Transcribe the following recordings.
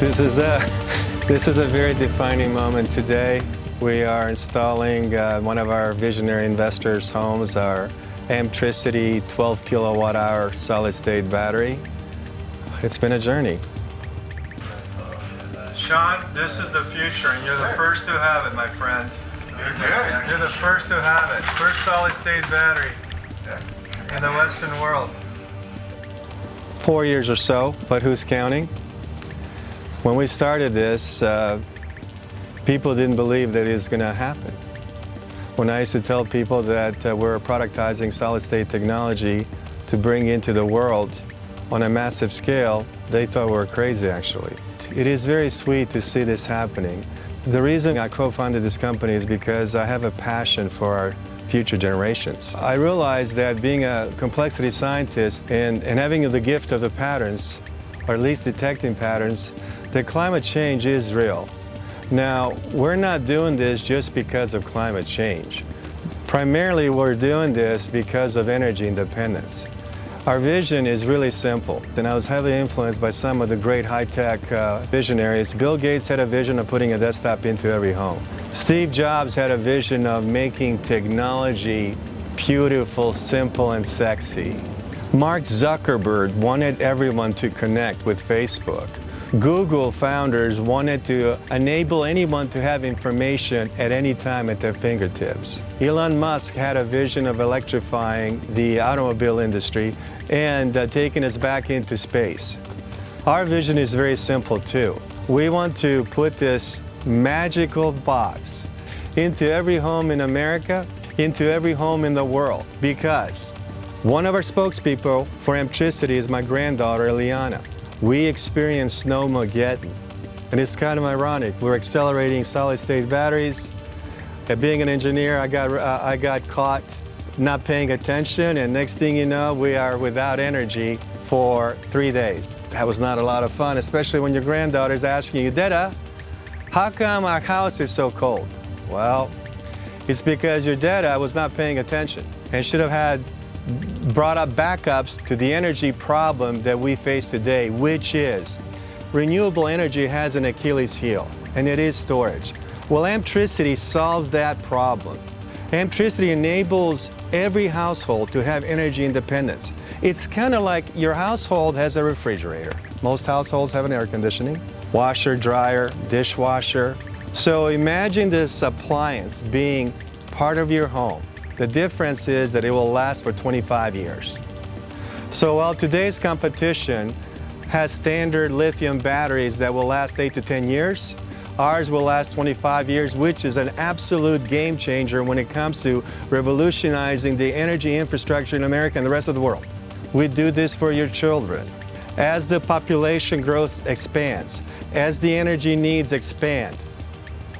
This is a very defining moment today. We are installing one of our visionary investors' homes, our Amptricity 12 kilowatt hour solid-state battery. It's been a journey. Sean, this is the future, and you're the first to have it, my friend. You're the first to have it. First solid-state battery in the Western world. 4 years or so, but who's counting? When we started this, people didn't believe that it was going to happen. When I used to tell people that we're productizing solid-state technology to bring into the world on a massive scale, they thought we were crazy, actually. It is very sweet to see this happening. The reason I co-founded this company is because I have a passion for our future generations. I realized that being a complexity scientist and having the gift of the patterns, or at least detecting patterns, that climate change is real. Now, we're not doing this just because of climate change. Primarily, we're doing this because of energy independence. Our vision is really simple, and I was heavily influenced by some of the great high-tech visionaries. Bill Gates had a vision of putting a desktop into every home. Steve Jobs had a vision of making technology beautiful, simple, and sexy. Mark Zuckerberg wanted everyone to connect with Facebook. Google founders wanted to enable anyone to have information at any time at their fingertips. Elon Musk had a vision of electrifying the automobile industry and taking us back into space. Our vision is very simple too. We want to put this magical box into every home in America, into every home in the world, because one of our spokespeople for Amptricity is my granddaughter, Eliana. We experienced Snowmageddon, and it's kind of ironic. We're accelerating solid-state batteries. Being an engineer, I got caught not paying attention, and next thing you know, we are without energy for 3 days. That was not a lot of fun, especially when your granddaughter's asking you, "Dada, how come our house is so cold?" Well, it's because your dada was not paying attention and should have had brought up backups to the energy problem that we face today, which is renewable energy has an Achilles heel, and it is storage. Well, Amptricity solves that problem. Amptricity enables every household to have energy independence. It's kind of like your household has a refrigerator. Most households have an air conditioning, washer, dryer, dishwasher. So imagine this appliance being part of your home. The difference is that it will last for 25 years. So while today's competition has standard lithium batteries that will last 8 to 10 years, ours will last 25 years, which is an absolute game changer when it comes to revolutionizing the energy infrastructure in America and the rest of the world. We do this for your children. As the population growth expands, as the energy needs expand,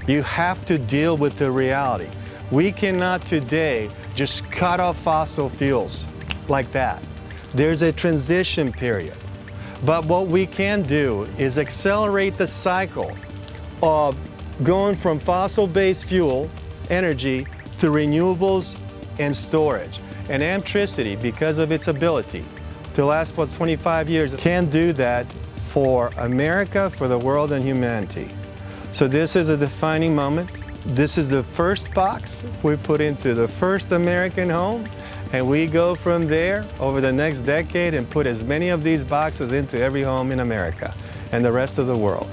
you have to deal with the reality. We cannot today just cut off fossil fuels like that. There's a transition period. But what we can do is accelerate the cycle of going from fossil-based fuel, energy, to renewables and storage. And Amptricity, because of its ability to last for 25 years, can do that for America, for the world, and humanity. So this is a defining moment. This is the first box we put into the first American home, and we go from there over the next decade and put as many of these boxes into every home in America and the rest of the world.